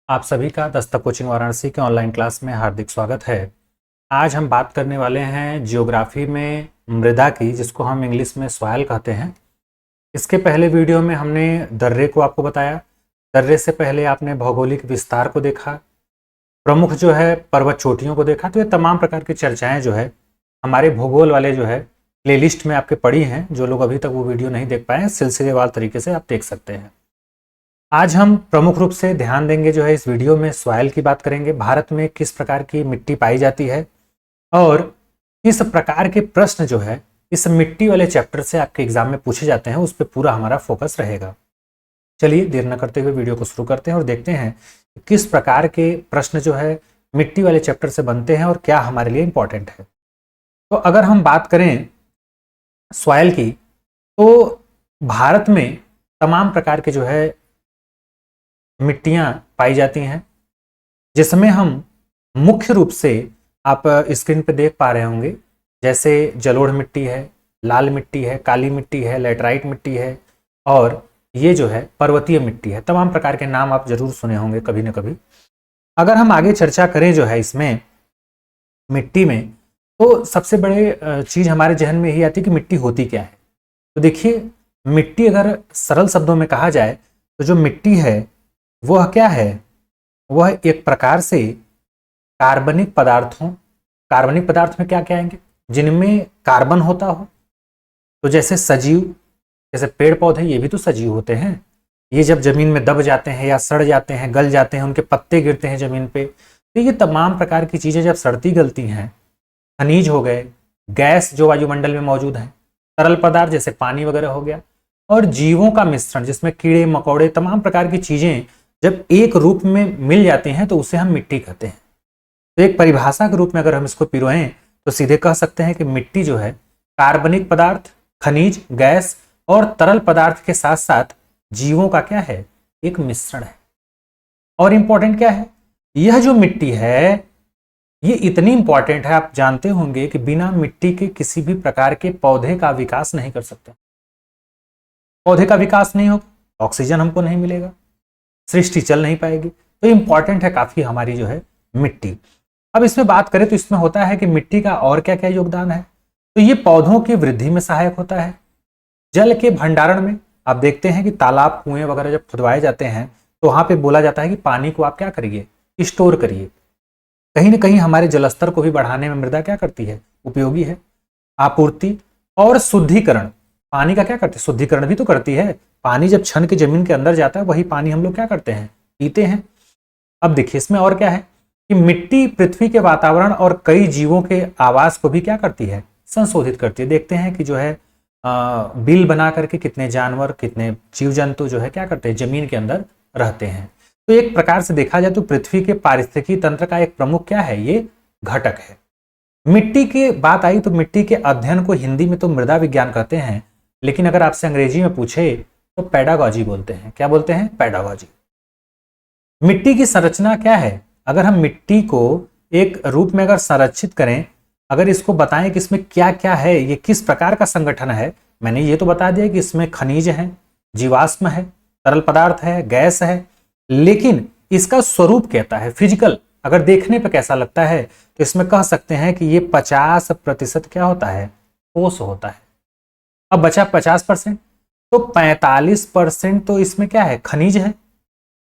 आप सभी का दस्तक कोचिंग वाराणसी के ऑनलाइन क्लास में हार्दिक स्वागत है। आज हम बात करने वाले हैं जियोग्राफी में मृदा की, जिसको हम इंग्लिश में सॉइल कहते हैं। इसके पहले वीडियो में हमने दर्रे को आपको बताया। दर्रे से पहले आपने भौगोलिक विस्तार को देखा, प्रमुख जो है पर्वत चोटियों को देखा। तो ये तमाम प्रकार की चर्चाएँ जो है हमारे भूगोल वाले जो है प्लेलिस्ट में आपके पड़ी हैं। जो लोग अभी तक वो वीडियो नहीं देख पाए हैं, सिलसिलेवार तरीके से आप देख सकते हैं। आज हम प्रमुख रूप से ध्यान देंगे जो है इस वीडियो में सॉइल की बात करेंगे। भारत में किस प्रकार की मिट्टी पाई जाती है और किस प्रकार के प्रश्न जो है इस मिट्टी वाले चैप्टर से आपके एग्जाम में पूछे जाते हैं, उस पर पूरा हमारा फोकस रहेगा। चलिए देर न करते हुए वीडियो को शुरू करते हैं और देखते हैं कि किस प्रकार के प्रश्न जो है मिट्टी वाले चैप्टर से बनते हैं और क्या हमारे लिए इंपॉर्टेंट है। तो अगर हम बात करें सॉइल की, तो भारत में तमाम प्रकार के जो है मिट्टियाँ पाई जाती हैं, जिसमें हम मुख्य रूप से आप स्क्रीन पे देख पा रहे होंगे, जैसे जलोढ़ मिट्टी है, लाल मिट्टी है, काली मिट्टी है, लेटराइट मिट्टी है और ये जो है पर्वतीय मिट्टी है। तमाम प्रकार के नाम आप जरूर सुने होंगे कभी न कभी। अगर हम आगे चर्चा करें जो है इसमें मिट्टी में, तो सबसे बड़े चीज़ हमारे जहन में यही आती है कि मिट्टी होती क्या है। तो देखिए, मिट्टी अगर सरल शब्दों में कहा जाए तो जो मिट्टी है वह क्या है, वह एक प्रकार से कार्बनिक पदार्थ में क्या क्या आएंगे, जिनमें कार्बन होता हो। तो जैसे सजीव, जैसे पेड़ पौधे, ये भी तो सजीव होते हैं। ये जब जमीन में दब जाते हैं या सड़ जाते हैं, गल जाते हैं, उनके पत्ते गिरते हैं जमीन पे, तो ये तमाम प्रकार की चीज़ें जब सड़ती गलती हैं, खनिज हो गए, गैस जो वायुमंडल में मौजूद हैं, तरल पदार्थ जैसे पानी वगैरह हो गया, और जीवों का मिश्रण जिसमें कीड़े मकोड़े तमाम प्रकार की चीज़ें जब एक रूप में मिल जाती हैं तो उसे हम मिट्टी कहते हैं। तो एक परिभाषा के रूप में अगर हम इसको पिरोएं तो सीधे कह सकते हैं कि मिट्टी जो है कार्बनिक पदार्थ, खनिज, गैस और तरल पदार्थ के साथ साथ जीवों का क्या है, एक मिश्रण है। और इंपॉर्टेंट क्या है, यह जो मिट्टी है ये इतनी इंपॉर्टेंट है, आप जानते होंगे कि बिना मिट्टी के किसी भी प्रकार के पौधे का विकास नहीं कर सकते। पौधे का विकास नहीं होगा, ऑक्सीजन हमको नहीं मिलेगा, सृष्टि चल नहीं पाएगी। तो इंपॉर्टेंट है काफी हमारी जो है मिट्टी। अब इसमें बात करें तो इसमें होता है कि मिट्टी का और क्या क्या योगदान है। तो ये पौधों की वृद्धि में सहायक होता है, जल के भंडारण में। आप देखते हैं कि तालाब, कुएं वगैरह जब खुदवाए जाते हैं तो वहां पे बोला जाता है कि पानी को आप क्या करिए, स्टोर करिए। कहीं ना कहीं हमारे जलस्तर को भी बढ़ाने में मृदा क्या करती है, उपयोगी है। आपूर्ति और शुद्धिकरण, पानी का क्या करती है, शुद्धिकरण भी तो करती है। पानी जब छन के जमीन के अंदर जाता है, वही पानी हम लोग क्या करते हैं, पीते हैं। अब देखिए इसमें और क्या है कि मिट्टी पृथ्वी के वातावरण और कई जीवों के आवास को भी क्या करती है, संशोधित करती है। देखते हैं कि जो है बिल बना करके कितने जानवर, कितने जीव जंतु जो है क्या करते हैं, जमीन के अंदर रहते हैं। तो एक प्रकार से देखा जाए तो पृथ्वी के पारिस्थितिकी तंत्र का एक प्रमुख क्या है, ये घटक है। मिट्टी की बात आई तो मिट्टी के अध्ययन को हिंदी में तो मृदा विज्ञान कहते हैं, लेकिन अगर आपसे अंग्रेजी में पूछे तो पेडागॉजी बोलते हैं। क्या बोलते हैं, पेडागॉजी। मिट्टी की संरचना क्या है, अगर हम मिट्टी को एक रूप में अगर संरक्षित करें, अगर इसको बताएं कि इसमें क्या क्या है, ये किस प्रकार का संगठन है, मैंने ये तो बता दिया कि इसमें खनिज है, जीवाश्म है, तरल पदार्थ है, गैस है, लेकिन इसका स्वरूप कहता है फिजिकल, अगर देखने पर कैसा लगता है, तो इसमें कह सकते हैं कि ये 50% क्या होता है, ठोस होता है। अब बचा 50%, तो 45% तो इसमें क्या है, खनिज है,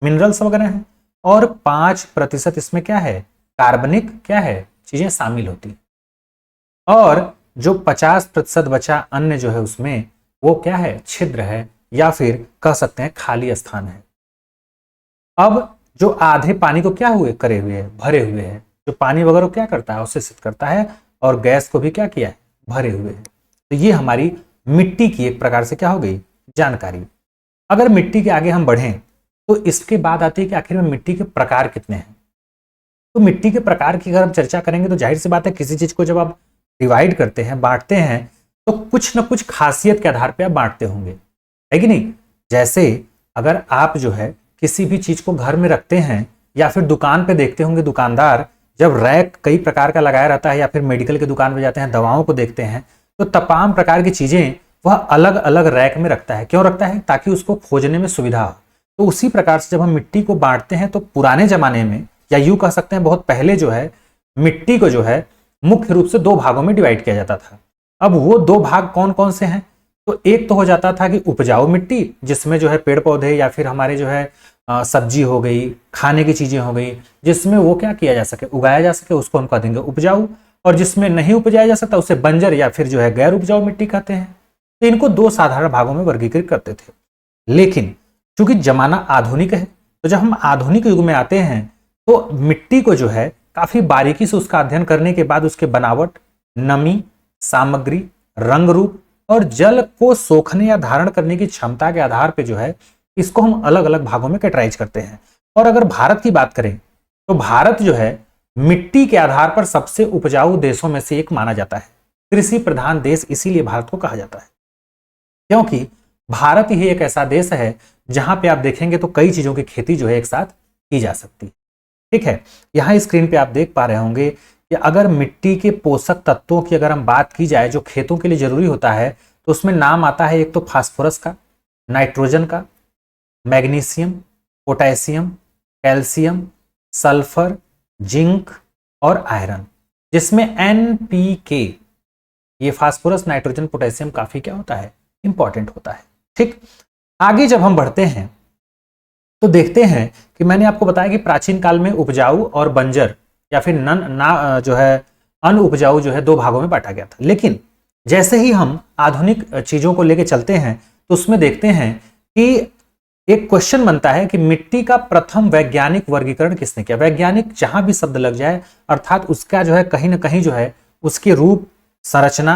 मिनरल्स वगैरह है, और 5% इसमें क्या है, कार्बनिक क्या है, चीजें शामिल होती। और जो 50% बचा अन्य जो है उसमें वो क्या है, छिद्र है, या फिर कह सकते हैं खाली स्थान है। अब जो आधे पानी को क्या हुए, करे हुए है, भरे हुए हैं, जो पानी वगैरह को क्या करता है, अवशोषित करता है, और गैस को भी क्या किया है, भरे हुए हैं। तो ये हमारी मिट्टी की एक प्रकार से क्या हो गई, जानकारी। अगर मिट्टी के आगे हम बढ़ें तो इसके बाद आती है कि आखिर में मिट्टी के प्रकार कितने हैं। तो मिट्टी के प्रकार की अगर हम चर्चा करेंगे तो जाहिर सी बात है, किसी चीज को जब आप डिवाइड करते हैं, बांटते हैं, तो कुछ ना कुछ खासियत के आधार पर आप बांटते होंगे, है कि नहीं। जैसे अगर आप जो है किसी भी चीज को घर में रखते हैं या फिर दुकान पे देखते होंगे, दुकानदार जब रैक कई प्रकार का लगाया रहता है, या फिर मेडिकल की दुकान पे जाते हैं, दवाओं को देखते हैं, तो तमाम प्रकार की चीजें वह अलग अलग रैक में रखता है। क्यों रखता है, ताकि उसको खोजने में सुविधा हो। तो उसी प्रकार से जब हम मिट्टी को बांटते हैं तो पुराने जमाने में, या यूं कह सकते हैं बहुत पहले जो है, मिट्टी को जो है मुख्य रूप से 2 भागों में डिवाइड किया जाता था। अब वो 2 भाग कौन कौन से हैं? तो एक तो हो जाता था कि उपजाऊ मिट्टी, जिसमें जो है पेड़ पौधे या फिर हमारे जो है सब्जी हो गई, खाने की चीजें हो गई, जिसमें वो क्या किया जा सके, उगाया जा सके, उसको हम कह देंगे उपजाऊ। और जिसमें नहीं उपजाया जा सकता उसे बंजर या फिर जो है गैर उपजाऊ मिट्टी कहते हैं। तो इनको 2 साधारण भागों में वर्गीकृत करते थे। लेकिन चूंकि जमाना आधुनिक है, तो जब हम आधुनिक युग में आते हैं तो मिट्टी को जो है काफी बारीकी से उसका अध्ययन करने के बाद उसके बनावट, नमी, सामग्री, रंग रूप और जल को सोखने या धारण करने की क्षमता के आधार पर जो है इसको हम अलग अलग भागों में कैटेगराइज करते हैं। और अगर भारत की बात करें तो भारत जो है मिट्टी के आधार पर सबसे उपजाऊ देशों में से एक माना जाता है। कृषि प्रधान देश इसीलिए भारत को कहा जाता है, क्योंकि भारत ही एक ऐसा देश है जहां पे आप देखेंगे तो कई चीजों की खेती जो है एक साथ की जा सकती है। ठीक है, यहां स्क्रीन पे आप देख पा रहे होंगे कि अगर मिट्टी के पोषक तत्वों की अगर हम बात की जाए जो खेतों के लिए जरूरी होता है, तो उसमें नाम आता है एक तो फास्फोरस का, नाइट्रोजन का, magnesium, potassium, calcium, sulphur, zinc और आयरन, जिसमें NPK, ये फास्फोरस, नाइट्रोजन, पोटेशियम काफी क्या होता है, इंपॉर्टेंट होता है। ठीक, आगे जब हम बढ़ते हैं तो देखते हैं कि मैंने आपको बताया कि प्राचीन काल में उपजाऊ और बंजर या फिर जो है अनउपजाऊ जो है 2 भागों में बांटा गया था। लेकिन जैसे ही हम आधुनिक चीजों को लेकर चलते हैं तो उसमें देखते हैं कि एक क्वेश्चन बनता है कि मिट्टी का प्रथम वैज्ञानिक वर्गीकरण किसने किया। वैज्ञानिक जहां भी शब्द लग जाए अर्थात उसका जो है कहीं ना कहीं जो है उसके रूप, संरचना,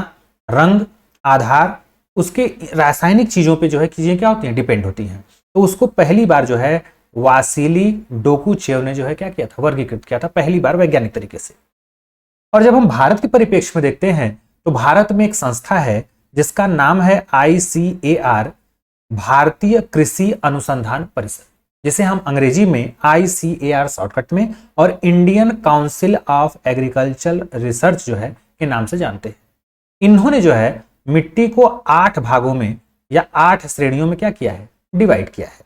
रंग, आधार, उसके रासायनिक चीजों पे जो है चीजें क्या होती हैं, डिपेंड होती हैं। तो उसको पहली बार जो है वासिली डोकुचेव ने जो है क्या किया था, वर्गीकृत किया था पहली बार वैज्ञानिक तरीके से। और जब हम भारत के परिप्रेक्ष्य में देखते हैं तो भारत में एक संस्था है जिसका नाम है ICAR, भारतीय कृषि अनुसंधान परिषद, जिसे हम अंग्रेजी में ICAR शॉर्टकट में और Indian council of agricultural research जो है के नाम से जानते हैं। इन्होंने जो है मिट्टी को 8 भागों में या 8 श्रेणियों में क्या किया है, डिवाइड किया है।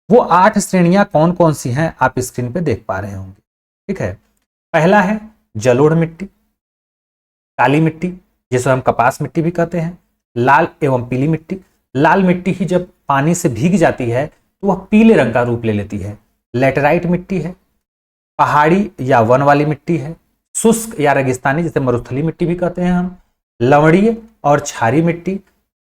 वो 8 श्रेणियां कौन कौन सी हैं आप स्क्रीन पे देख पा रहे होंगे। ठीक है, पहला है जलोढ़ मिट्टी, काली मिट्टी जिसे हम कपास मिट्टी भी कहते हैं, लाल एवं पीली मिट्टी। लाल मिट्टी ही जब पानी से भीग जाती है तो वह पीले रंग का रूप ले लेती है। लेटराइट मिट्टी है, पहाड़ी या वन वाली मिट्टी है, शुष्क या रेगिस्तानी जिसे मरुस्थली मिट्टी भी कहते हैं हम, लवणीय और क्षारीय मिट्टी,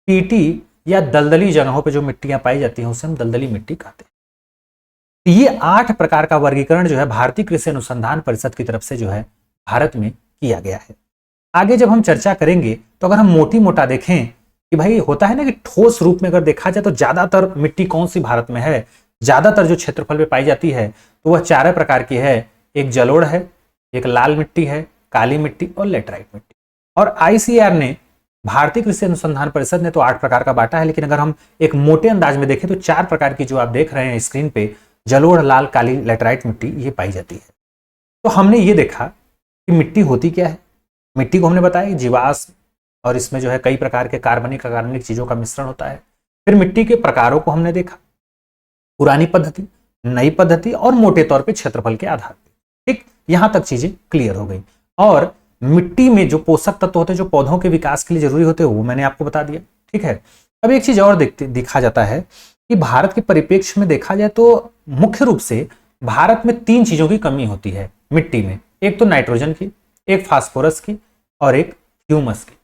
पीटी या दलदली जगहों पे जो मिट्टियां पाई जाती हैं उसे हम दलदली मिट्टी कहते हैं। ये 8 प्रकार का वर्गीकरण जो है भारतीय कृषि अनुसंधान परिषद की तरफ से जो है भारत में किया गया है। आगे जब हम चर्चा करेंगे तो अगर हम मोटी मोटा देखें कि भाई होता है ना कि ठोस रूप में अगर देखा जाए तो ज्यादातर मिट्टी कौन सी भारत में है, ज्यादातर जो क्षेत्रफल में पाई जाती है तो वह 4 प्रकार की है। एक जलोढ़ है, एक लाल मिट्टी है, काली मिट्टी और लेटराइट मिट्टी। और ICAR ने, भारतीय कृषि अनुसंधान परिषद ने तो 8 प्रकार का बांटा है, लेकिन अगर हम एक मोटे अंदाज में देखें तो 4 प्रकार की जो आप देख रहे हैं स्क्रीन पे, जलोढ़, लाल, काली, लेटराइट मिट्टी, ये पाई जाती है। तो हमने ये देखा कि मिट्टी होती क्या है। मिट्टी को हमने बताया जीवाश्म और इसमें जो है कई प्रकार के कार्बनिक अकार्बनिक चीजों का मिश्रण होता है। फिर मिट्टी के प्रकारों को हमने देखा, पुरानी पद्धति, नई पद्धति और मोटे तौर पे क्षेत्रफल के आधार पर। ठीक, यहां तक चीजें क्लियर हो गई। और मिट्टी में जो पोषक तत्व होते हैं जो पौधों के विकास के लिए जरूरी होते हैं वो मैंने आपको बता दिया। ठीक है, अब एक चीज और दिखा जाता है कि भारत के परिप्रेक्ष्य में देखा जाए तो मुख्य रूप से भारत में 3 चीजों की कमी होती है मिट्टी में। एक तो नाइट्रोजन की, एक फास्फोरस की और एक ह्यूमस की।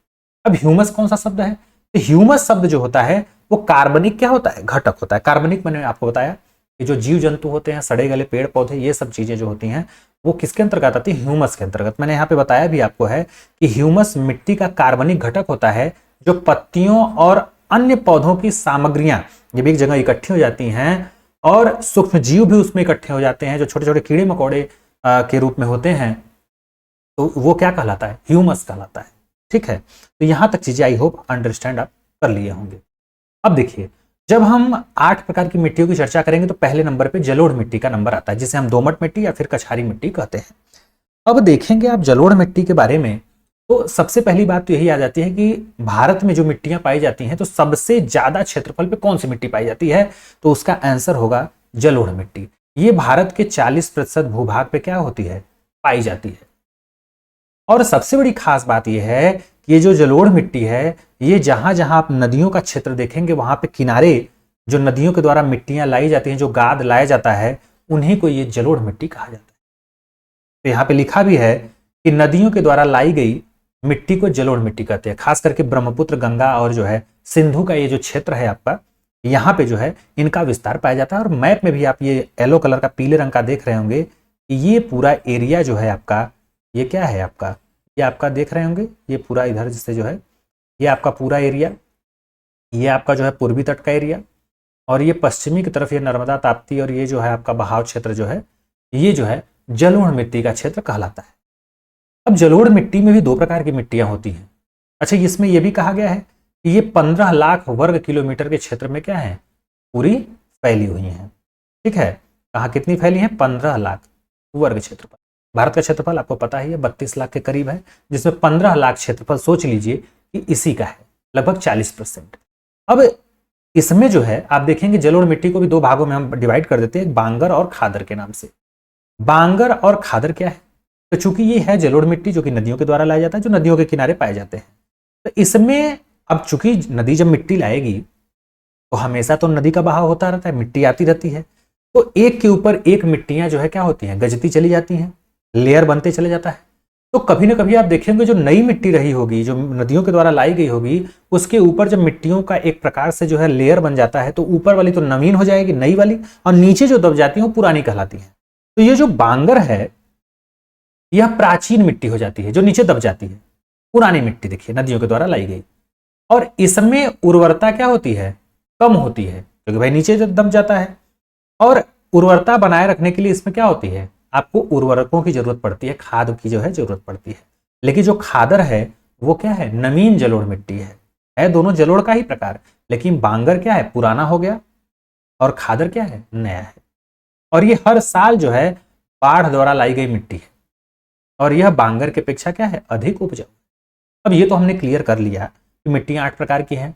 अब ह्यूमस कौन सा शब्द है? तो ह्यूमस शब्द जो होता है वो कार्बनिक क्या होता है, घटक होता है। कार्बनिक मैंने आपको बताया कि जो जीव जंतु होते हैं, सड़े गले पेड़ पौधे, ये सब चीजें जो होती हैं वो किसके अंतर्गत आती है, ह्यूमस के अंतर्गत। मैंने यहाँ पे बताया भी आपको है कि ह्यूमस मिट्टी का कार्बनिक घटक होता है जो पत्तियों और अन्य पौधों की सामग्रियां जब एक जगह इकट्ठी हो जाती हैं और सूक्ष्म जीव भी उसमें इकट्ठे हो जाते हैं जो छोटे छोटे कीड़े मकोड़े के रूप में होते हैं, तो वो क्या कहलाता है, ह्यूमस कहलाता है। ठीक है, तो यहां तक चीजें आई होप अंडरस्टैंड आप कर लिए होंगे। अब देखिए, जब हम 8 प्रकार की मिट्टियों की चर्चा करेंगे तो पहले नंबर पे जलोढ़ मिट्टी का नंबर आता है, जिसे हम दोमट मिट्टी या फिर कछारी मिट्टी कहते हैं। अब देखेंगे आप जलोढ़ मिट्टी के बारे में, तो सबसे पहली बात तो यही आ जाती है कि भारत में जो मिट्टियां पाई जाती हैं तो सबसे ज्यादा क्षेत्रफल पे कौन सी मिट्टी पाई जाती है, तो उसका आंसर होगा जलोढ़ मिट्टी। ये भारत के 40% भूभाग पे क्या होती है, पाई जाती है। और सबसे बड़ी खास बात यह है कि ये जो जलोढ़ मिट्टी है, ये जहां जहां आप नदियों का क्षेत्र देखेंगे वहां पे किनारे जो नदियों के द्वारा मिट्टियां लाई जाती हैं, जो गाद लाया जाता है, उन्हीं को ये जलोढ़ मिट्टी कहा जाता है। तो यहाँ पे लिखा भी है कि नदियों के द्वारा लाई गई मिट्टी को जलोढ़ मिट्टी कहते हैं। खास करके ब्रह्मपुत्र, गंगा और जो है सिंधु का ये जो क्षेत्र है आपका, यहाँ पे जो है इनका विस्तार पाया जाता है। और मैप में भी आप ये येलो कलर का, पीले रंग का देख रहे होंगे कि ये पूरा एरिया जो है आपका, ये क्या है आपका, ये आपका देख रहे होंगे, ये पूरा इधर से जो है ये आपका पूरा एरिया, ये आपका जो है पूर्वी तट का एरिया, और ये पश्चिमी की तरफ ये नर्मदा, ताप्ती, और ये जो है आपका बहाव क्षेत्र जो है, ये जो है जलोढ़ मिट्टी का क्षेत्र कहलाता है। अब जलोढ़ मिट्टी में भी दो प्रकार की मिट्टियां होती हैं। अच्छा, इसमें यह भी कहा गया है कि ये 15 लाख वर्ग किलोमीटर के क्षेत्र में क्या है, पूरी फैली हुई हैं। ठीक है, कहाँ कितनी फैली हैं, 15 लाख वर्ग क्षेत्रफल। भारत का क्षेत्रफल आपको पता ही है 32 लाख के करीब है, जिसमें 15 लाख क्षेत्रफल सोच लीजिए कि इसी का है, लगभग 40%। अब इसमें जो है आप देखेंगे जलोढ़ मिट्टी को भी दो भागों में हम डिवाइड कर देते हैं, बांगर और खादर के नाम से। बांगर और खादर क्या है, तो चूंकि ये है जलोढ़ मिट्टी जो कि नदियों के द्वारा लाया जाता है, जो नदियों के किनारे पाए जाते हैं, तो इसमें अब चूंकि नदी जब मिट्टी लाएगी तो हमेशा तो नदी का बहाव होता रहता है, मिट्टी आती रहती है, तो एक के ऊपर एक मिट्टियां जो है क्या होती हैं, गजती चली जाती हैं, लेयर बनते चले जाता है। तो कभी ना कभी आप देखेंगे जो नई मिट्टी रही होगी, जो नदियों के द्वारा लाई गई होगी, उसके ऊपर जब मिट्टियों का एक प्रकार से जो है लेयर बन जाता है, तो ऊपर वाली तो नवीन हो जाएगी, नई वाली, और नीचे जो दब जाती है वो पुरानी कहलाती है। तो ये जो बांगर है यह प्राचीन मिट्टी हो जाती है, जो नीचे दब जाती है, पुरानी मिट्टी देखिए नदियों के द्वारा लाई गई। और इसमें उर्वरता क्या होती है, कम होती है, क्योंकि भाई नीचे दब जाता है। और उर्वरता बनाए रखने के लिए इसमें क्या होती है, आपको उर्वरकों की जरूरत पड़ती है, खाद की जो है जरूरत पड़ती है। लेकिन जो खादर है वो क्या है, नवीन जलोढ़ मिट्टी है दोनों जलोढ़ का ही प्रकार, लेकिन बांगर क्या है, पुराना हो गया, और खादर क्या है, नया है। और ये हर साल जो है बाढ़ द्वारा लाई गई मिट्टी है, और यह बांगर की अपेक्षा क्या है, अधिक उपजाऊ। अब ये तो हमने क्लियर कर लिया कि मिट्टियां 8 प्रकार की हैं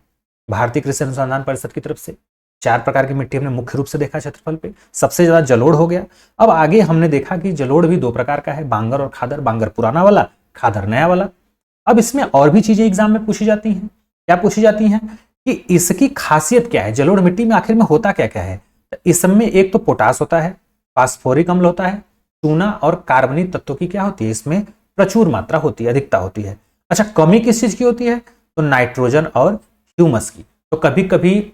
भारतीय कृषि अनुसंधान परिषद की तरफ से। 4 प्रकार की मिट्टी हमने मुख्य रूप से देखा क्षेत्रफल पे, सबसे ज्यादा जलोढ़ हो गया। अब आगे हमने देखा कि जलोढ़ भी 2 प्रकार का है, बांगर और खादर, बांगर पुराना वाला, खादर नया वाला। अब इसमें और भी चीजें एग्जाम में पूछी जाती हैं। क्या पूछी जाती हैं कि इसकी खासियत क्या है, जलोढ़ मिट्टी में आखिर में होता क्या क्या है। इसमें एक तो पोटास होता है, फास्फोरिक अम्ल होता है, चूना और कार्बनिक तत्वों की क्या होती है, इसमें प्रचुर मात्रा होती है, अधिकता होती है। अच्छा, कमी किस चीज की होती है, तो नाइट्रोजन और ह्यूमस की। तो कभी कभी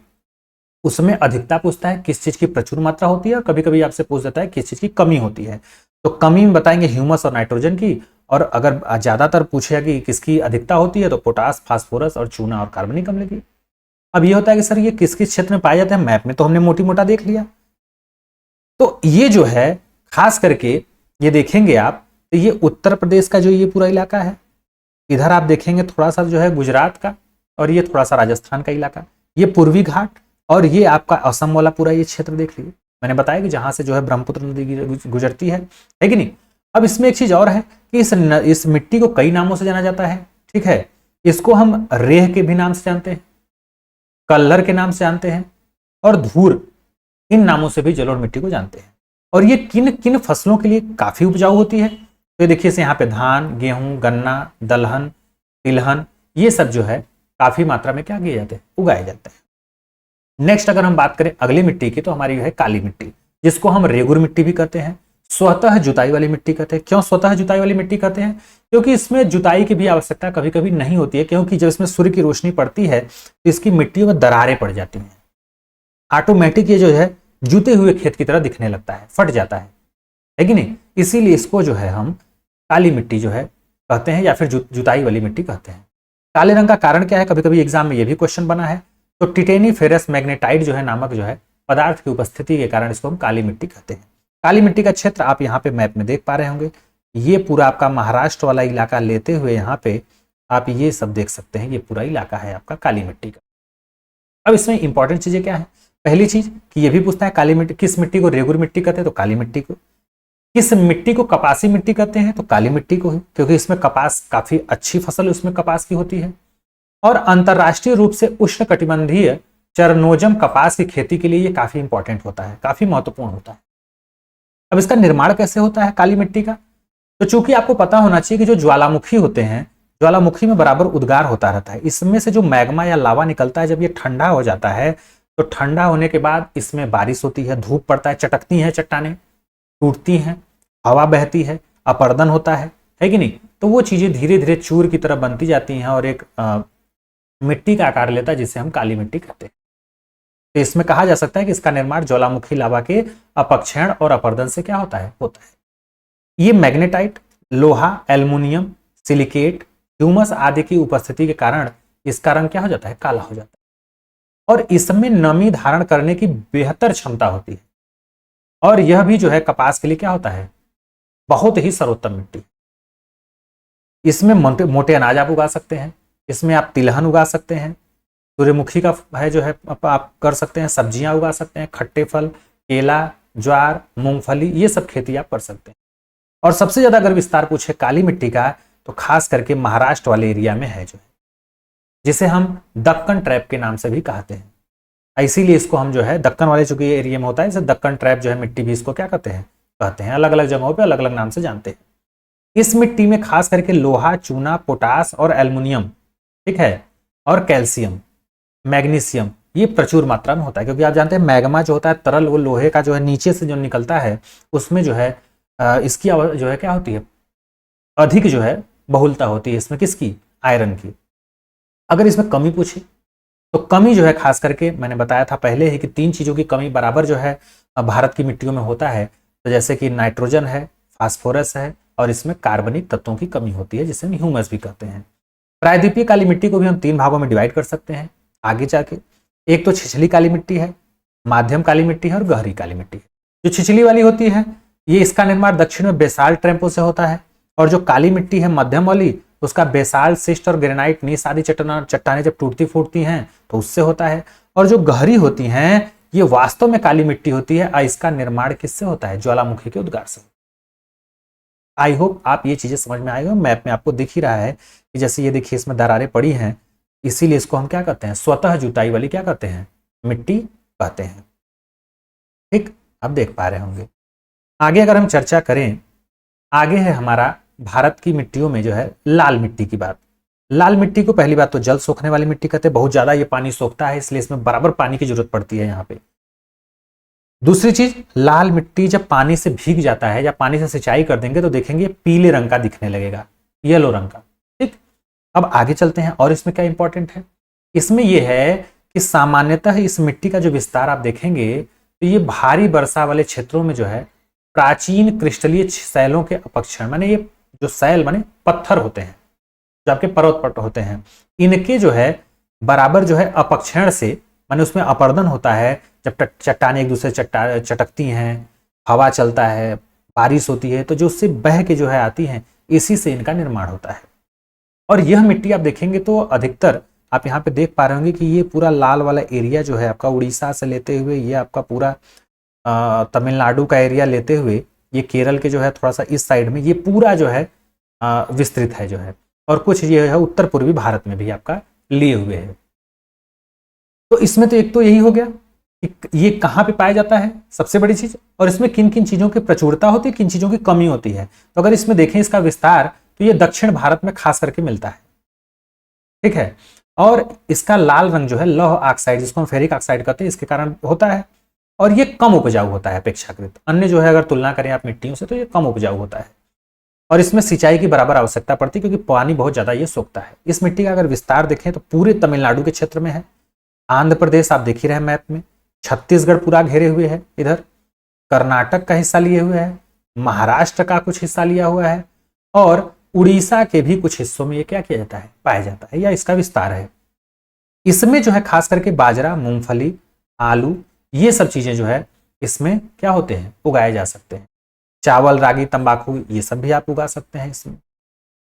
उसमें अधिकता पूछता है, किस चीज की प्रचुर मात्रा होती है, और कभी कभी आपसे पूछ देता है किस चीज की कमी होती है। तो कमी में बताएंगे ह्यूमस और नाइट्रोजन की, और अगर ज्यादातर पूछेगा कि किसकी अधिकता होती है, तो पोटास, फास्फोरस और चूना और कार्बनिक अम्ल की। अब ये होता है कि सर ये किस किस क्षेत्र में पाए जाते हैं, मैप में तो हमने मोटी मोटा देख लिया। तो ये जो है खास करके ये देखेंगे आप, तो ये उत्तर प्रदेश का जो ये पूरा इलाका है, इधर आप देखेंगे थोड़ा सा जो है गुजरात का, और ये थोड़ा सा राजस्थान का इलाका, ये पूर्वी घाट, और ये आपका असम वाला पूरा ये क्षेत्र देख लीजिए। मैंने बताया कि जहां से जो है ब्रह्मपुत्र नदी गुजरती है कि नहीं। अब इसमें एक चीज और है कि इस मिट्टी को कई नामों से जाना जाता है। ठीक है, इसको हम रेह के भी नाम से जानते हैं, कल्लर के नाम से जानते हैं, और धूर, इन नामों से भी जलोढ़ मिट्टी को जानते हैं। और ये किन किन फसलों के लिए काफी उपजाऊ होती है, तो ये देखिए यहाँ पे धान, गेहूं, गन्ना, दलहन, तिलहन, ये सब जो है काफी मात्रा में क्या किए जाते हैं, उगाए जाते हैं। नेक्स्ट अगर हम बात करें अगली मिट्टी की, तो हमारी है काली मिट्टी, जिसको हम रेगुर मिट्टी भी कहते हैं, स्वतः जुताई वाली मिट्टी कहते हैं। क्यों स्वतः जुताई वाली मिट्टी कहते हैं, क्योंकि इसमें जुताई की भी आवश्यकता कभी कभी नहीं होती है, क्योंकि जब इसमें सूर्य की रोशनी पड़ती है तो इसकी मिट्टियों में दरारें पड़ जाती हैं, ऑटोमेटिक ये जो है जुते हुए खेत की तरह दिखने लगता है, फट जाता है कि नहीं। इसीलिए इसको जो है हम काली मिट्टी जो है कहते हैं, या फिर जुताई वाली मिट्टी कहते हैं। काले रंग का कारण क्या है, कभी कभी एग्जाम में ये भी क्वेश्चन बना है। तो टिटेनी फेरस मैग्नेटाइट जो है नामक जो है पदार्थ की उपस्थिति के कारण इसको हम काली मिट्टी कहते हैं। काली मिट्टी का क्षेत्र आप यहाँ पे मैप में देख पा रहे होंगे, ये पूरा आपका महाराष्ट्र वाला इलाका लेते हुए यहाँ पे आप ये सब देख सकते हैं, ये पूरा इलाका है आपका काली मिट्टी का। अब इसमें इंपॉर्टेंट चीजें क्या है, पहली चीज कि ये भी पूछता है काली मिट्टी, किस मिट्टी को रेगुर मिट्टी कहते हैं, तो काली मिट्टी को। किस मिट्टी को कपासी मिट्टी कहते हैं, तो काली मिट्टी को ही, क्योंकि इसमें कपास, काफी अच्छी फसल उसमें कपास की होती है। और अंतरराष्ट्रीय रूप से उष्णकटिबंधीय चरनोजम कपास की खेती के लिए ये काफी इंपॉर्टेंट होता है, काफी महत्वपूर्ण होता है। अब इसका निर्माण कैसे होता है काली मिट्टी का? तो चूंकि आपको पता होना चाहिए कि जो ज्वालामुखी होते हैं, ज्वालामुखी में बराबर उद्गार होता रहता है, इसमें से जो मैग्मा या लावा निकलता है, जब ये ठंडा हो जाता है तो ठंडा होने के बाद इसमें बारिश होती है, धूप पड़ता है, चटकती हैं चट्टानें, टूटती हैं, हवा बहती है, अपरदन होता है कि नहीं? तो वो चीजें धीरे धीरे चूर की तरह बनती जाती हैं और एक मिट्टी का आकार लेता है, जिसे हम काली मिट्टी कहते हैं। तो इसमें कहा जा सकता है कि इसका निर्माण ज्वालामुखी लावा के अपक्षयण और अपरदन से क्या होता है? ये मैग्नेटाइट, लोहा, एल्युमिनियम, सिलिकेट, ह्यूमस आदि की उपस्थिति के कारण इसका रंग क्या हो जाता है? काला हो जाता है। और इसमें नमी धारण करने की बेहतर क्षमता होती है, और यह भी जो है कपास के लिए क्या होता है? बहुत ही सर्वोत्तम मिट्टी। इसमें मोटे अनाज आप उगा सकते हैं, इसमें आप तिलहन उगा सकते हैं, सूर्यमुखी का है जो है आप कर सकते हैं, सब्जियां उगा सकते हैं, खट्टे फल, केला, ज्वार, मूंगफली, ये सब खेती आप कर सकते हैं। और सबसे ज्यादा अगर विस्तार पूछे काली मिट्टी का, तो खास करके महाराष्ट्र वाले एरिया में है जो है, जिसे हम दक्कन ट्रैप के नाम से भी कहते हैं। इसीलिए इसको हम जो है दक्कन वाले चूंकि एरिया में होता है, इसे दक्कन ट्रैप जो है मिट्टी भी इसको क्या कहते हैं, अलग अलग जगहों पे अलग अलग नाम से जानते हैं। इस मिट्टी में खास करके लोहा, चूना, पोटास और एल्युमिनियम, ठीक है, और कैल्शियम, मैग्नीशियम, ये प्रचुर मात्रा में होता है। क्योंकि आप जानते हैं मैग्मा जो होता है तरल, वो लोहे का जो है नीचे से जो निकलता है, उसमें जो है इसकी जो है क्या होती है? अधिक जो है बहुलता होती है इसमें, किसकी? आयरन की। अगर इसमें कमी पूछे तो कमी जो है खास करके मैंने बताया था पहले ही कि 3 चीजों की कमी बराबर जो है भारत की मिट्टियों में होता है। तो जैसे कि नाइट्रोजन है, फास्फोरस है, और इसमें कार्बनिक तत्वों की कमी होती है, जिसे हम ह्यूमस भी कहते हैं। प्रायद्वीपीय काली मिट्टी को भी हम 3 भागों में डिवाइड कर सकते हैं आगे जाके। एक तो छिछली काली मिट्टी है, माध्यम काली मिट्टी है और गहरी काली मिट्टी है। जो छिछली वाली होती है, ये इसका निर्माण दक्षिण में बेसाल्ट ट्रैम्पो से होता है, और जो काली मिट्टी है मध्यम वाली, उसका बेसाल्ट, सिस्ट और ग्रेनाइट, नीस आदि चट्टानें जब टूटती फूटती हैं तो उससे होता है। और जो गहरी होती हैं, ये वास्तव में काली मिट्टी होती है, और इसका निर्माण किससे होता है? ज्वालामुखी के उद्गार से। आई होप आप ये चीजें समझ में आई हो। मैप में आपको दिख ही रहा है कि जैसे ये देखिए इसमें दरारें पड़ी हैं, इसीलिए इसको हम क्या कहते हैं? स्वतः जुताई वाली क्या कहते हैं? मिट्टी कहते हैं। ठीक, अब देख पा रहे होंगे। आगे अगर हम चर्चा करें, आगे है हमारा भारत की मिट्टियों में जो है लाल मिट्टी की बात। लाल मिट्टी को पहली बात तो जल सोखने वाली मिट्टी कहते हैं, बहुत ज्यादा ये पानी सोखता है, इसलिए इसमें बराबर पानी की जरूरत पड़ती है यहाँ पे। दूसरी चीज, लाल मिट्टी जब पानी से भीग जाता है या पानी से सिंचाई कर देंगे तो देखेंगे पीले रंग का दिखने लगेगा, येलो रंग का। ठीक, अब आगे चलते हैं। और इसमें क्या इंपॉर्टेंट है? इसमें यह है कि सामान्यतः इस मिट्टी का जो विस्तार आप देखेंगे तो ये भारी वर्षा वाले क्षेत्रों में जो है प्राचीन क्रिस्टलीय शैलों के अपक्षरण, माने ये जो शैल माने पत्थर होते हैं जो आपके पर्वत होते हैं, इनके जो है बराबर जो है अपक्षरण से, माने उसमें अपरदन होता है। जब चट्टानें एक दूसरे चटकती हैं, हवा चलता है, बारिश होती है, तो जो उससे बह के जो है आती हैं, इसी से इनका निर्माण होता है। और यह मिट्टी आप देखेंगे तो अधिकतर आप यहाँ पे देख पा रहे होंगे कि ये पूरा लाल वाला एरिया जो है आपका उड़ीसा से लेते हुए, ये आपका पूरा तमिलनाडु का एरिया लेते हुए, ये केरल के जो है थोड़ा सा इस साइड में, ये पूरा जो है विस्तृत है जो है, और कुछ ये है उत्तर पूर्वी भारत में भी आपका लिए हुए है। तो इसमें तो एक तो यही हो गया कि ये कहाँ पे पाया जाता है, सबसे बड़ी चीज, और इसमें किन किन चीजों की प्रचुरता होती है, किन चीजों की कमी होती है। तो अगर इसमें देखें इसका विस्तार, तो ये दक्षिण भारत में खास करके मिलता है। ठीक है, और इसका लाल रंग जो है लौह ऑक्साइड, जिसको हम फेरिक ऑक्साइड कहते हैं, इसके कारण होता है। और ये कम उपजाऊ होता है अपेक्षाकृत, अन्य जो है अगर तुलना करें आप मिट्टियों से तो ये कम उपजाऊ होता है, और इसमें सिंचाई की बराबर आवश्यकता पड़ती है क्योंकि पानी बहुत ज्यादा ये सोखता है। इस मिट्टी का अगर विस्तार देखें तो पूरे तमिलनाडु के क्षेत्र में है, आंध्र प्रदेश आप देख ही रहे मैप में, छत्तीसगढ़ पूरा घेरे हुए है, इधर कर्नाटक का हिस्सा लिए हुए है, महाराष्ट्र का कुछ हिस्सा लिया हुआ है, और उड़ीसा के भी कुछ हिस्सों में ये क्या किया जाता है, पाया जाता है, या इसका विस्तार है। इसमें जो है खास करके बाजरा, मूंगफली, आलू, ये सब चीजें जो है इसमें क्या होते हैं, उगाए जा सकते हैं। चावल, रागी, तंबाकू, ये सब भी आप उगा सकते हैं इसमें।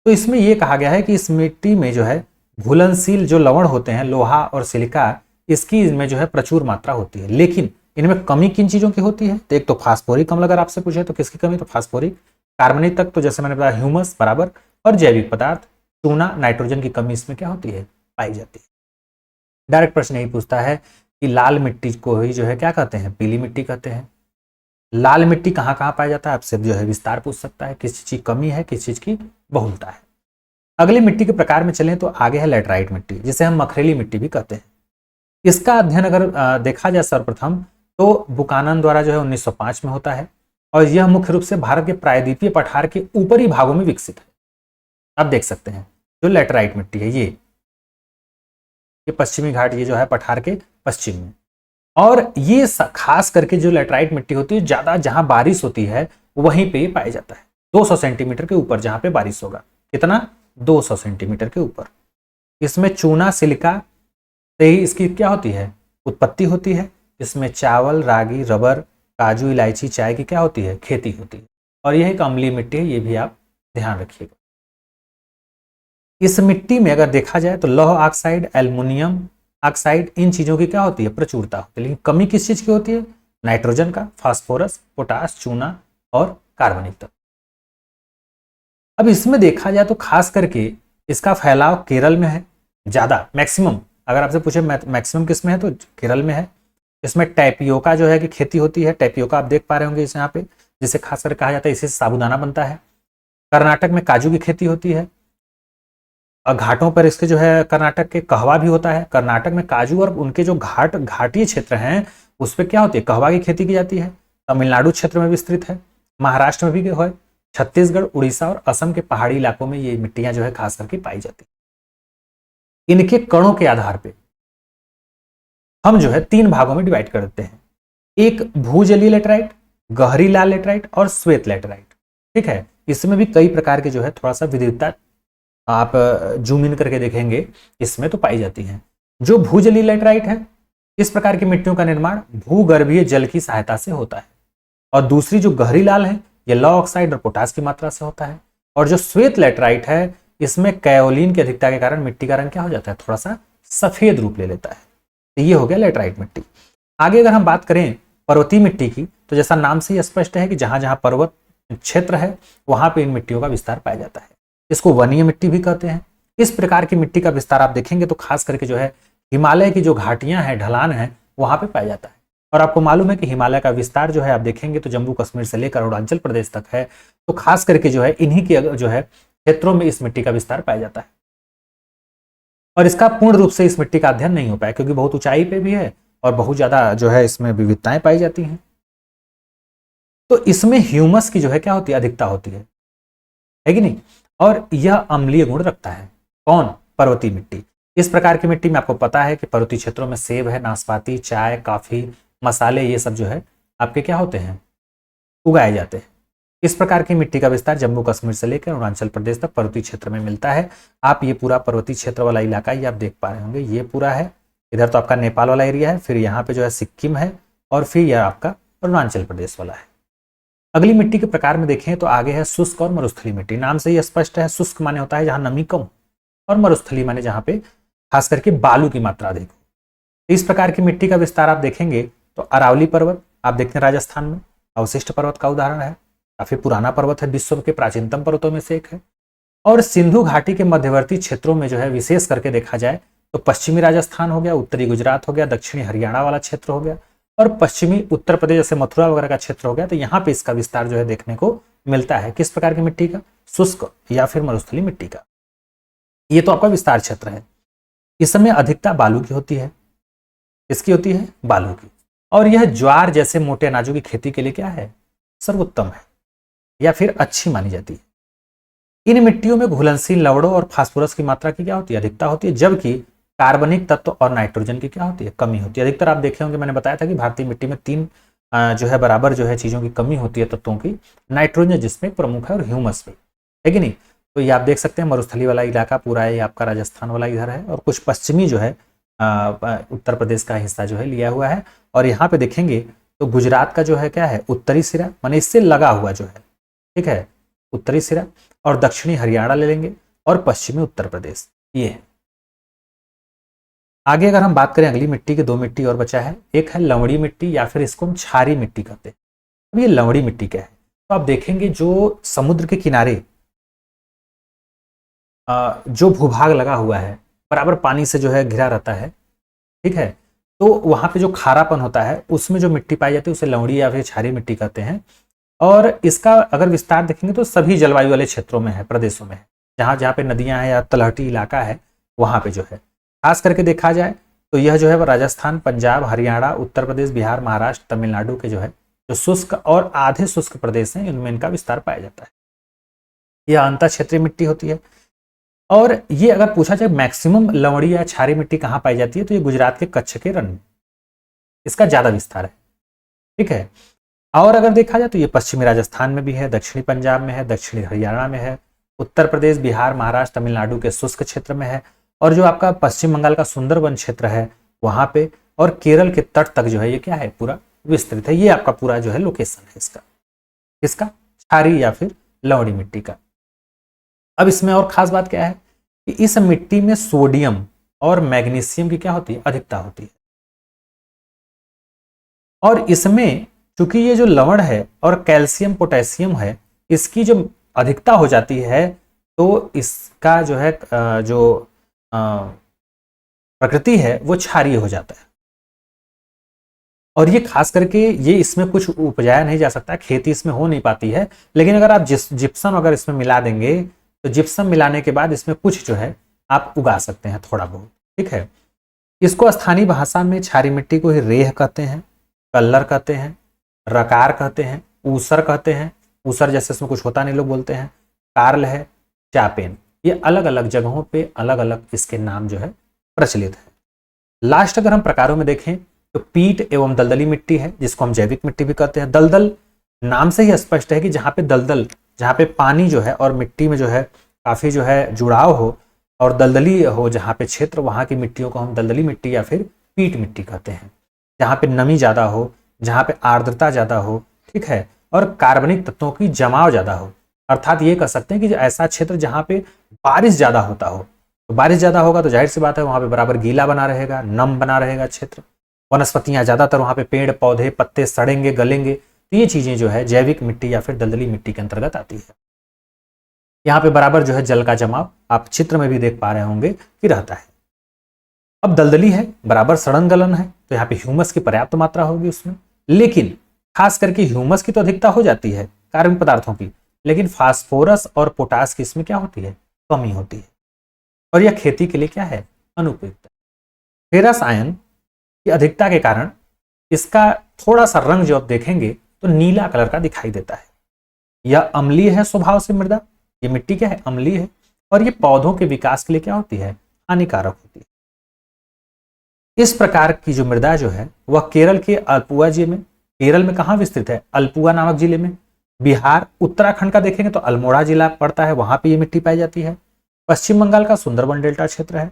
तो इसमें यह कहा गया है कि इस मिट्टी में जो है घुलनशील जो लवण होते हैं, लोहा और सिलिका, इसकी इनमें जो है प्रचुर मात्रा होती है। लेकिन इनमें कमी किन चीजों की होती है? तो एक तो फास्फोरिक अम्ल, अगर आपसे पूछे तो किसकी कमी, तो फास्फोरिक। कार्बनिक तत्व तो जैसे मैंने बताया ह्यूमस बराबर, और जैविक पदार्थ चूना, नाइट्रोजन की कमी इसमें क्या होती है, पाई जाती है। डायरेक्ट प्रश्न यही पूछता है कि लाल मिट्टी को ही जो है क्या कहते हैं, पीली मिट्टी कहते हैं। लाल मिट्टी कहाँ कहाँ पाया जाता है, आपसे जो है विस्तार पूछ सकता है, किस चीज की कमी है, किस चीज की बहुलता है। अगली मिट्टी के प्रकार में चलें तो आगे है लेटराइट मिट्टी, जिसे हम मखरेली मिट्टी भी कहते हैं। इसका अध्ययन अगर देखा जाए सर्वप्रथम तो बुकानन द्वारा जो है 1905 में होता है, और यह मुख्य रूप से भारत के प्रायद्वीपीय पठार के ऊपरी भागों में विकसित है। आप देख सकते हैं जो लेटराइट मिट्टी है ये पश्चिमी घाट, ये जो है पठार के पश्चिम में, और ये खास करके जो लेटराइट मिट्टी होती है ज्यादा जहां बारिश होती है वहीं पे ये पाया जाता है। 200 सेंटीमीटर के ऊपर जहां पे बारिश होगा, कितना, 200 सेंटीमीटर के ऊपर। इसमें चूना सिलिका से ही इसकी क्या होती है, उत्पत्ति होती है। इसमें चावल, रागी, रबर, काजू, इलायची, चाय की क्या होती है, खेती होती है। और यह एक अम्लीय मिट्टी है, ये भी आप ध्यान रखिएगा। इस मिट्टी में अगर देखा जाए तो लौह ऑक्साइड, एल्युमिनियम ऑक्साइड, इन चीजों की क्या होती है, प्रचुरता होती है। लेकिन कमी किस चीज की होती है, नाइट्रोजन का, फास्फोरस, पोटास, चूना और कार्बनिक तत्व। अब इसमें देखा जाए तो खास करके इसका फैलाव केरल में है ज्यादा, मैक्सिमम। अगर आपसे पूछे मैक्सिमम किस में है तो केरल में है। इसमें टैपियोका जो है कि खेती होती है, टैपियोका आप देख पा रहे होंगे इस यहाँ पे, जिसे खासकर कहा जाता है, इसे साबूदाना बनता है। कर्नाटक में काजू की खेती होती है, और घाटों पर इसके जो है कर्नाटक के कहवा भी होता है। कर्नाटक में काजू और उनके जो घाटीय क्षेत्र हैं उस पर क्या होती है, कहवा की खेती की जाती है। तमिलनाडु क्षेत्र में विस्तृत है, महाराष्ट्र में भी है, छत्तीसगढ़, उड़ीसा और असम के पहाड़ी इलाकों में ये मिट्टियां जो है खास करके पाई जाती है। इनके कणों के आधार पर हम जो है 3 भागों में डिवाइड कर देते हैं, एक भूजलीय लेटराइट, गहरी लाल लेटराइट और श्वेत लेटराइट। ठीक है, इसमें भी कई प्रकार के जो है थोड़ा सा विविधता आप जूम इन करके देखेंगे इसमें तो पाई जाती है। जो भूजलीय लेटराइट है, इस प्रकार की मिट्टियों का निर्माण भूगर्भीय जल की सहायता से होता है, और दूसरी जो गहरी लाल है ये लौह ऑक्साइड और पोटास की मात्रा से होता है। और जो श्वेत लेटराइट है इसमें कायोलिन की अधिकता के कारण मिट्टी का रंग क्या हो जाता है, थोड़ा सा सफेद रूप ले लेता है। तो ये हो गया लेटराइट मिट्टी। आगे अगर हम बात करें पर्वतीय मिट्टी की, तो जैसा नाम से ही स्पष्ट है कि जहां जहां पर्वत क्षेत्र है वहां पे इन मिट्टियों का विस्तार पाया जाता है। इसको वनीय मिट्टी भी कहते हैं। इस प्रकार की मिट्टी का विस्तार आप देखेंगे तो खास करके जो है हिमालय की जो घाटियां हैं, ढलान है, वहां पे पाया जाता है। और आपको मालूम है कि हिमालय का विस्तार जो है आप देखेंगे तो जम्मू कश्मीर से लेकर अरुणाचल प्रदेश तक है। तो खास करके जो है इन्हीं के जो है क्षेत्रों में इस मिट्टी का विस्तार पाया जाता है। और इसका पूर्ण रूप से इस मिट्टी का अध्ययन नहीं हो पाया क्योंकि बहुत ऊंचाई पे भी है और बहुत ज्यादा जो है इसमें विविधताएं पाई जाती हैं। तो इसमें ह्यूमस की जो है क्या होती है, अधिकता होती है कि नहीं, और यह अम्लीय गुण रखता है। कौन, पर्वतीय मिट्टी। इस प्रकार की मिट्टी में आपको पता है कि पर्वतीय क्षेत्रों में सेब है, नाशपाती, चाय, काफी, मसाले, ये सब जो है आपके क्या होते हैं, उगाए जाते हैं। इस प्रकार की मिट्टी का विस्तार जम्मू कश्मीर से लेकर अरुणाचल प्रदेश तक पर्वतीय क्षेत्र में मिलता है। आप ये पूरा पर्वतीय क्षेत्र वाला इलाका ये आप देख पा रहे होंगे, ये पूरा है। इधर तो आपका नेपाल वाला एरिया है, फिर यहाँ पे जो है सिक्किम है, और फिर यह आपका अरुणाचल प्रदेश वाला है। अगली मिट्टी के प्रकार में देखें तो आगे है शुष्क और मरुस्थलीय मिट्टी। नाम से ही स्पष्ट है, शुष्क माने होता है जहां नमी कम, और मरुस्थलीय माने जहां पे खास करके बालू की मात्रा अधिक हो। इस प्रकार की मिट्टी का विस्तार आप देखेंगे तो अरावली पर्वत आप देखते हैं राजस्थान में, अवशिष्ट पर्वत का उदाहरण है, काफी पुराना पर्वत है, विश्व के प्राचीनतम पर्वतों में से एक है। और सिंधु घाटी के मध्यवर्ती क्षेत्रों में जो है विशेष करके देखा जाए तो पश्चिमी राजस्थान हो गया, उत्तरी गुजरात हो गया, दक्षिणी हरियाणा वाला क्षेत्र हो गया, और पश्चिमी उत्तर प्रदेश जैसे मथुरा वगैरह का क्षेत्र हो गया। तो यहाँ पे इसका विस्तार जो है देखने को मिलता है। किस प्रकार की मिट्टी का, शुष्क या फिर मरुस्थलीय मिट्टी का। ये तो आपका विस्तार क्षेत्र है। इस समय अधिकता बालू की होती है, इसकी होती है बालू की, और यह ज्वार जैसे मोटे अनाजों की खेती के लिए क्या है, सर्वोत्तम है या फिर अच्छी मानी जाती है। इन मिट्टियों में घुलनशील लवणों और फास्फोरस की मात्रा की क्या होती है, अधिकता होती है, जबकि कार्बनिक तत्व और नाइट्रोजन की क्या होती है, कमी होती है। अधिकतर आप देखे होंगे, मैंने बताया था कि भारतीय मिट्टी में 3 जो है बराबर जो है चीजों की कमी होती है, तत्वों की, नाइट्रोजन जिसमें प्रमुख है और ह्यूमस भी है कि नहीं। तो ये आप देख सकते हैं मरुस्थलीय वाला इलाका पूरा है, ये आपका राजस्थान वाला इधर है, और कुछ पश्चिमी जो है उत्तर प्रदेश का हिस्सा जो है लिया हुआ है। और यहाँ पे देखेंगे तो गुजरात का जो है क्या है, उत्तरी सिरा, माने इससे लगा हुआ जो है, ठीक है, उत्तरी सिरा, और दक्षिणी हरियाणा ले लेंगे, और पश्चिमी उत्तर प्रदेश, ये है। आगे अगर हम बात करें अगली मिट्टी के, 2 मिट्टी और बचा है, एक है लवणी मिट्टी या फिर इसको हम क्षारीय मिट्टी कहते हैं। अब ये लवणी मिट्टी क्या है, तो आप देखेंगे जो समुद्र के किनारे जो भूभाग लगा हुआ है बराबर पानी से जो है घिरा रहता है, ठीक है, तो वहाँ पे जो खारापन होता है उसमें जो मिट्टी पाई जाती है उसे लवणी या फिर क्षारीय मिट्टी कहते हैं। और इसका अगर विस्तार देखेंगे तो सभी जलवायु वाले क्षेत्रों में है, प्रदेशों में है, जहाँ जहाँ पे नदियाँ हैं या तलहटी इलाका है वहाँ पे जो है। खास करके देखा जाए तो यह जो है वो राजस्थान, पंजाब, हरियाणा, उत्तर प्रदेश, बिहार, महाराष्ट्र, तमिलनाडु के जो है जो शुष्क और आधे शुष्क प्रदेश हैं इनमें इनका विस्तार पाया जाता है। यह अंतर क्षेत्रीय मिट्टी होती है। और ये अगर पूछा जाए मैक्सिमम लवणी या क्षारीय मिट्टी कहाँ पाई जाती है तो ये गुजरात के कच्छ के रण में इसका ज्यादा विस्तार है। ठीक है। और अगर देखा जाए तो ये पश्चिमी राजस्थान में भी है, दक्षिणी पंजाब में है, दक्षिणी हरियाणा में है, उत्तर प्रदेश, बिहार, महाराष्ट्र, तमिलनाडु के शुष्क क्षेत्र में है, और जो आपका पश्चिम बंगाल का सुंदरवन क्षेत्र है वहां पे, और केरल के तट तक जो है ये क्या है पूरा विस्तृत है। ये आपका पूरा जो है लोकेशन है इसका क्षारीय या फिर लवणी मिट्टी का। अब इसमें और खास बात क्या है कि इस मिट्टी में सोडियम और मैग्नीशियम की क्या होती है, अधिकता होती है। और इसमें चूंकि ये जो लवण है और कैल्शियम पोटेशियम है इसकी जो अधिकता हो जाती है तो इसका जो है जो प्रकृति है वो क्षारीय हो जाता है। और ये खास करके ये इसमें कुछ उपजाया नहीं जा सकता, खेती इसमें हो नहीं पाती है, लेकिन अगर आप जिप्सम अगर इसमें मिला देंगे तो जिप्सम मिलाने के बाद इसमें कुछ जो है आप उगा सकते हैं थोड़ा बहुत। ठीक है। इसको स्थानीय भाषा में क्षारीय मिट्टी को ही रेह कहते हैं, कल्लर कहते हैं, रकार कहते हैं, ऊसर कहते हैं, ऊसर जैसे इसमें कुछ होता नहीं लोग बोलते हैं, कार्ल है, चापेन, ये अलग अलग जगहों पे अलग अलग इसके नाम जो है प्रचलित है। लास्ट अगर हम प्रकारों में देखें तो पीट एवं दलदली मिट्टी है जिसको हम जैविक मिट्टी भी कहते हैं। दलदल नाम से ही स्पष्ट है कि जहाँ पे दलदल, जहाँ पे पानी जो है और मिट्टी में जो है काफी जो है जुड़ाव हो और दलदली हो जहाँ पे क्षेत्र, वहाँ की मिट्टियों को हम दलदली मिट्टी या फिर पीट मिट्टी कहते हैं। जहाँ पे नमी ज्यादा हो, जहाँ पे आर्द्रता ज्यादा हो, ठीक है, और कार्बनिक तत्वों की जमाव ज्यादा हो, अर्थात ये कह सकते हैं कि ऐसा क्षेत्र जहाँ पे बारिश ज्यादा होता हो, तो बारिश ज्यादा होगा तो जाहिर सी बात है वहां पे बराबर गीला बना रहेगा, नम बना रहेगा क्षेत्र, वनस्पतियां ज्यादातर वहां पे पेड़ पौधे पत्ते सड़ेंगे गलेंगे, तो ये चीजें जो है जैविक मिट्टी या फिर दलदली मिट्टी के अंतर्गत आती है। यहाँ पे बराबर जो है जल का जमाव आप चित्र में भी देख पा रहे होंगे कि रहता है। अब दलदली है, बराबर सड़न गलन है, तो यहाँ पे ह्यूमस की पर्याप्त मात्रा होगी उसमें, लेकिन खास करके ह्यूमस की तो अधिकता हो जाती है कार्बनिक पदार्थों की, लेकिन फास्फोरस और पोटास की इसमें क्या होती है, कमी होती है, और यह खेती के लिए क्या है, अनुपयुक्त है। फेरस आयन की अधिकता के कारण इसका थोड़ा सा रंग जो आप देखेंगे तो नीला कलर का दिखाई देता है। यह अम्लीय है स्वभाव से मृदा, ये मिट्टी क्या है, अम्लीय है, और ये पौधों के विकास के लिए क्या होती है, हानिकारक होती है। इस प्रकार की जो मृदा जो है वह केरल के अल्पुआ जिले में, केरल में कहाँ विस्तृत है, अल्पुआ नामक जिले में। बिहार उत्तराखंड का देखेंगे तो अल्मोड़ा जिला पड़ता है, वहां पे ये मिट्टी पाई जाती है। पश्चिम बंगाल का सुंदरबन डेल्टा क्षेत्र है,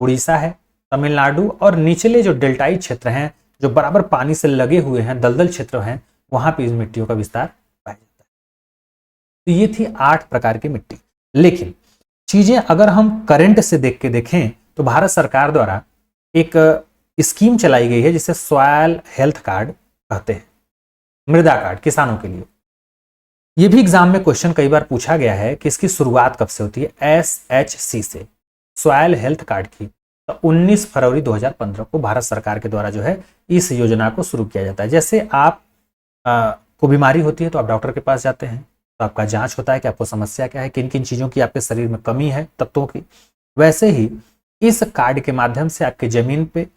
उड़ीसा है, तमिलनाडु और निचले जो डेल्टाई क्षेत्र हैं जो बराबर पानी से लगे हुए हैं, दलदल क्षेत्र हैं, वहां पे इस मिट्टियों का विस्तार पाया जाता है। तो ये थी 8 प्रकार की मिट्टी। लेकिन चीजें अगर हम करंट से देख के देखें तो भारत सरकार द्वारा एक स्कीम चलाई गई है जिसे सॉयल हेल्थ कार्ड कहते हैं, मृदा कार्ड किसानों के लिए। ये भी एग्जाम में क्वेश्चन कई बार पूछा गया है कि इसकी शुरुआत कब से होती है, SHC से, सॉयल हेल्थ कार्ड की। तो 19 फरवरी 2015 को भारत सरकार के द्वारा जो है इस योजना को शुरू किया जाता है। जैसे आप को बीमारी होती है तो आप डॉक्टर के पास जाते हैं, तो आपका जांच होता है कि आपको समस्या क्या है, किन किन चीजों की आपके शरीर में कमी है, तत्वों की। वैसे ही इस कार्ड के माध्यम से आपके जमीन पे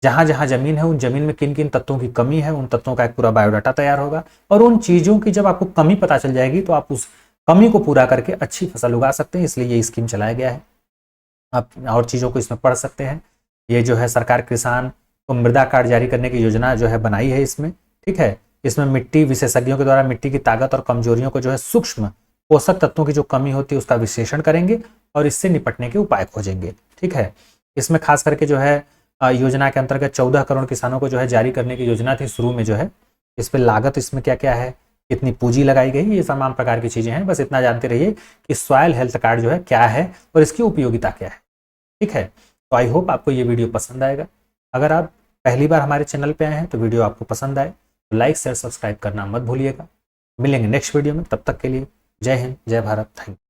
जहां जहां जमीन है उन जमीन में किन किन तत्वों की कमी है, उन तत्वों का एक पूरा बायोडाटा तैयार होगा, और उन चीजों की जब आपको कमी पता चल जाएगी तो आप उस कमी को पूरा करके अच्छी फसल उगा सकते हैं। इसलिए ये स्कीम चलाया गया है। आप और चीजों को इसमें पढ़ सकते हैं। ये जो है सरकार किसान को मृदा कार्ड जारी करने की योजना जो है बनाई है इसमें, ठीक है। इसमें मिट्टी विशेषज्ञों के द्वारा मिट्टी की ताकत और कमजोरियों को जो है सूक्ष्म पोषक तत्वों की जो कमी होती है उसका विश्लेषण करेंगे और इससे निपटने के उपाय खोजेंगे, ठीक है। इसमें खास करके जो है योजना के अंतर्गत 14 करोड़ किसानों को जो है जारी करने की योजना थी शुरू में जो है। इस पर लागत इसमें क्या क्या है, कितनी पूंजी लगाई गई, ये तमाम प्रकार की चीजें हैं। बस इतना जानते रहिए कि सॉयल हेल्थ कार्ड जो है क्या है और इसकी उपयोगिता क्या है, ठीक है। तो आई होप आपको ये वीडियो पसंद आएगा। अगर आप पहली बार हमारे चैनल पे आए हैं तो वीडियो आपको पसंद आए तो लाइक शेयर सब्सक्राइब करना मत भूलिएगा। मिलेंगे नेक्स्ट वीडियो में, तब तक के लिए जय हिंद, जय भारत, थैंक यू।